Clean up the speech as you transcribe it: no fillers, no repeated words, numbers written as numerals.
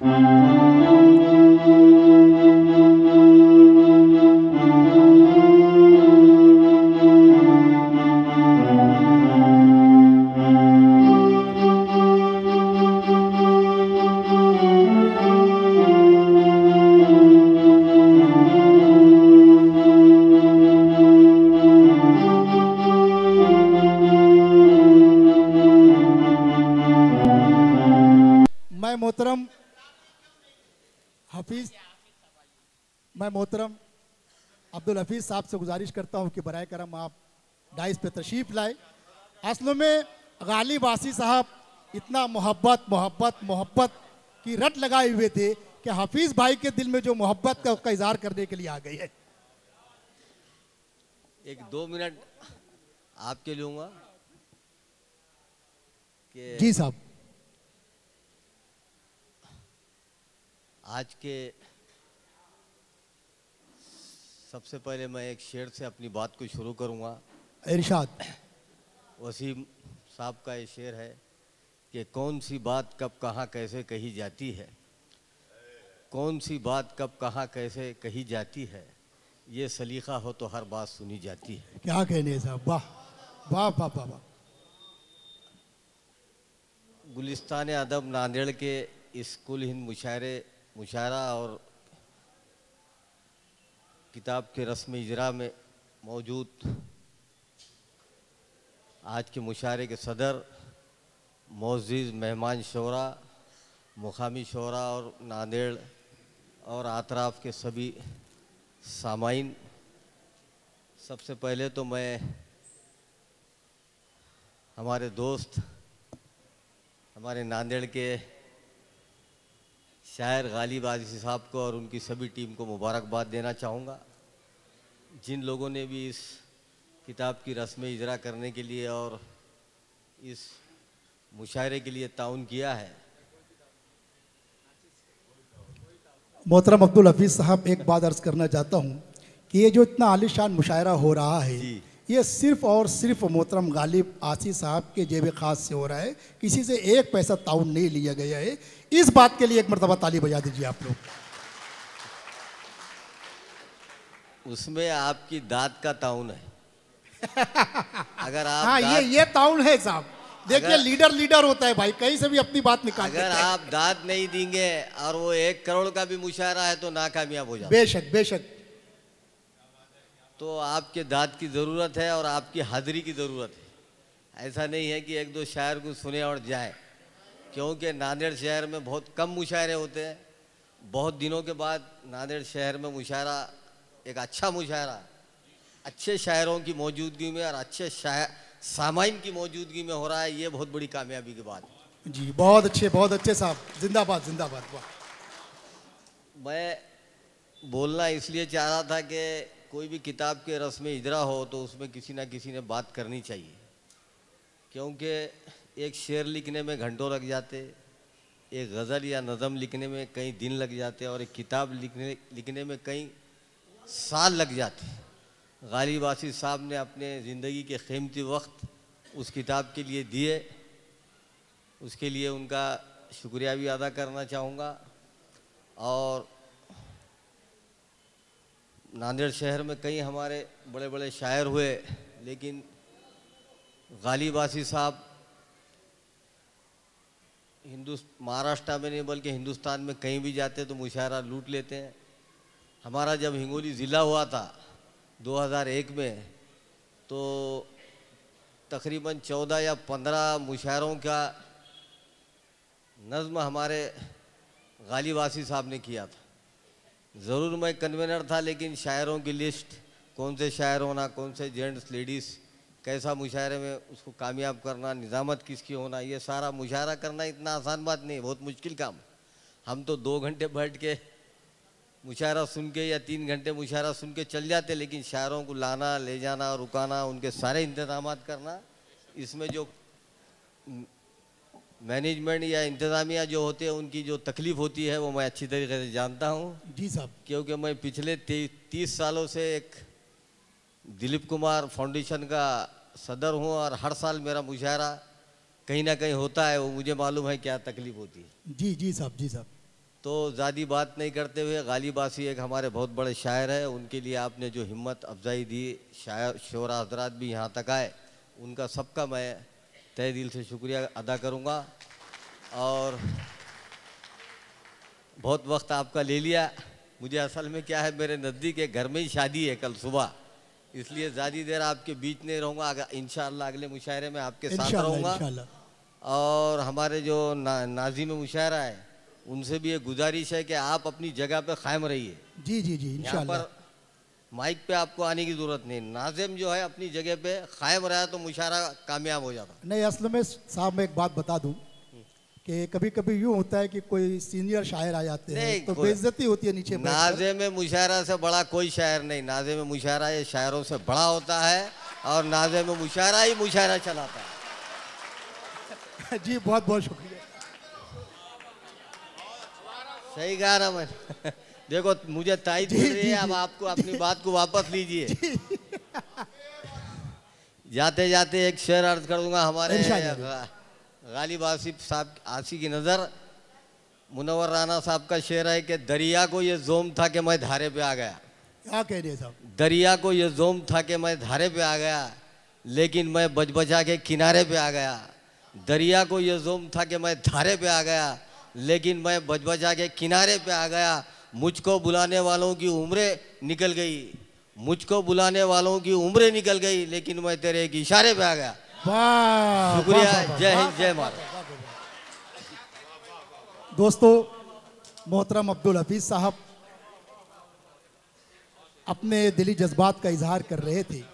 मैं मोहतरम हफीज मैं मोहतरम अब्दुल हफीज़ साहब से गुजारिश करता हूं कि बराए करम आप डाइस पे तशरीफ़ लाए। असल में गालिब आसी साहब इतना मोहब्बत मोहब्बत मोहब्बत की रट लगाए हुए थे कि हफीज़ भाई के दिल में जो मोहब्बत का उसका इजहार करने के लिए आ गई है। एक 2 मिनट आपके लूँगा कि जी साहब। आज के सबसे पहले मैं एक शेर से अपनी बात को शुरू करूँगा। इरशाद। वसीम साहब का ये शेर है कि कौन सी बात कब कहाँ कैसे कही जाती है, कौन सी बात कब कहाँ कैसे कही जाती है, ये सलीका हो तो हर बात सुनी जाती है। क्या कहने साहब, वाह वाह वाह वाह वाह। गुलिस्तान अदब नांदेड़ के इस कुल हिंद मुशायरा और किताब के रस्म इजरा में मौजूद आज के मुशायरे के सदर, मोअज़्ज़िज़ मेहमान शोरा, मुकामी शोरा और नांदेड़ और आतराफ के सभी सामाइन, सबसे पहले तो मैं हमारे दोस्त, हमारे नांदेड़ के शायर गालिब आसी साहब को और उनकी सभी टीम को मुबारकबाद देना चाहूँगा, जिन लोगों ने भी इस किताब की रस्म इजरा करने के लिए और इस मुशायरे के लिए ताउन किया है। मोहतरम अब्दुल हफीज़ साहब, एक बात अर्ज़ करना चाहता हूँ कि ये जो इतना आलिशान मुशायरा हो रहा है ये सिर्फ़ और सिर्फ मोहतरम गालिब आसी साहब के जेब ख़ास से हो रहा है, किसी से एक पैसा ताउन नहीं लिया गया है। इस बात के लिए एक मरतबा ताली बजा दीजिए आप लोग। उसमें आपकी दाद का ताउन है। अगर आप हाँ, ये ताउन है साहब। देखिए, लीडर होता है भाई, कहीं से भी अपनी बात निकाल अगर आप दाद नहीं देंगे और वो 1 करोड़ का भी मुशायरा है तो नाकामयाब हो जाए। बेशक बेशक। तो आपके दाद की ज़रूरत है और आपकी हाज़िरी की ज़रूरत है। ऐसा नहीं है कि 1-2 शायर को सुने और जाए, क्योंकि नांदेड़ शहर में बहुत कम मुशायरे होते हैं। बहुत दिनों के बाद नांदेड़ शहर में मुशायरा, एक अच्छा मुशायरा, अच्छे शायरों की मौजूदगी में और अच्छे सामाइन की मौजूदगी में हो रहा है, ये बहुत बड़ी कामयाबी की बात है। जी, बहुत अच्छे साहब, जिंदाबाद जिंदाबाद। वाह। मैं बोलना इसलिए चाह रहा था कि कोई भी किताब के रस्म इजरा हो तो उसमें किसी ना किसी ने बात करनी चाहिए, क्योंकि एक शेर लिखने में घंटों लग जाते, एक गज़ल या नज़म लिखने में कई दिन लग जाते और एक किताब लिखने में कई साल लग जाते। गालिब आसी साहब ने अपने ज़िंदगी के कीमती वक्त उस किताब के लिए दिए, उसके लिए उनका शुक्रिया भी अदा करना चाहूँगा। और नांदेड़ शहर में कई हमारे बड़े बड़े शायर हुए, लेकिन गालिब आसी साहब महाराष्ट्र में नहीं बल्कि हिंदुस्तान में कहीं भी जाते तो मुशायरा लूट लेते हैं। हमारा जब हिंगोली ज़िला हुआ था 2001 में, तो तकरीबन 14 या 15 मुशायरों का नज़्म हमारे गालिब आसी साहब ने किया था। ज़रूर मैं कन्वेनर था, लेकिन शायरों की लिस्ट, कौन से शायर होना, कौन से जेंट्स लेडीज़, कैसा मुशायरे में उसको कामयाब करना, निज़ामत किसकी होना, ये सारा मुशायरा करना इतना आसान बात नहीं, बहुत मुश्किल काम। हम तो 2 घंटे बैठ के मुशायरा सुन के या 3 घंटे मुशायरा सुन के चल जाते, लेकिन शायरों को लाना, ले जाना, रुकाना, उनके सारे इंतज़ामात करना, इसमें जो मैनेजमेंट या इंतज़ामिया जो होते हैं उनकी जो तकलीफ़ होती है वो मैं अच्छी तरीके से जानता हूँ। जी साहब। क्योंकि मैं पिछले 30 सालों से एक दिलीप कुमार फाउंडेशन का सदर हूँ और हर साल मेरा मुशायरा कहीं ना कहीं होता है, वो मुझे मालूम है क्या तकलीफ़ होती है। जी साहब, जी साहब। तो ज़्यादा बात नहीं करते हुए, गालिब आसी एक हमारे बहुत बड़े शायर हैं, उनके लिए आपने जो हिम्मत अफजाई दी, शायर शोरा हजरात भी यहाँ तक आए, उनका सबका मैं तहे दिल से शुक्रिया अदा करूँगा। और बहुत वक्त आपका ले लिया, मुझे असल में क्या है, मेरे नज़दीक एक घर में ही शादी है कल सुबह, इसलिए ज़्यादा देर आपके बीच नहीं रहूँगा। इंशाअल्लाह अगले मुशायरे में आपके साथ रहूँगा। और हमारे जो नाज़िम मुशायरा है, उनसे भी एक गुजारिश है कि आप अपनी जगह पे कायम रहिए। जी जी जी, यहाँ पर माइक पे आपको आने की ज़रूरत नहीं, नाज़िम जो है अपनी जगह पे कायम रहा तो मुशायरा कामयाब हो जाता। नहीं, असल में साहब मैं एक बात बता दूं कि कभी कभी यूँ होता है कि कोई सीनियर शायर आ जाते हैं तो बेइज्जती होती है नीचे। नाज़िम में मुशायरा से बड़ा कोई शायर नहीं, नाज़िम में मुशायरा ये शायरों से बड़ा होता है, और नाज़िम में मुशायरा ही मुशायरा चलाता है। जी बहुत बहुत शुक्रिया। सही कहा ना मैंने। देखो मुझे ताईद मिल रही है, अब आपको अपनी बात को वापस लीजिए। जाते जाते एक शेर अर्ज कर दूंगा। हमारे गालिब आसिफ साहब आसी की नज़र मुनव्वर राना साहब का शेर है कि दरिया को ये जोम था कि मैं धारे पे आ गया। क्या कह रहे साहब? दरिया को ये जोम था कि मैं धारे पे आ गया, लेकिन मैं बच बचा के किनारे पे आ गया। दरिया को ये जोम था कि मैं धारे पे आ गया, लेकिन मैं बच बचा के किनारे पे आ गया। मुझको बुलाने वालों की उम्रें निकल गई, मुझको बुलाने वालों की उम्रें निकल गई, लेकिन मैं तेरे एक इशारे पे आ गया। शुक्रिया, जय हिंद, जय माता। दोस्तों, मोहतरम अब्दुल हफीज साहब अपने दिली जज्बात का इजहार कर रहे थे।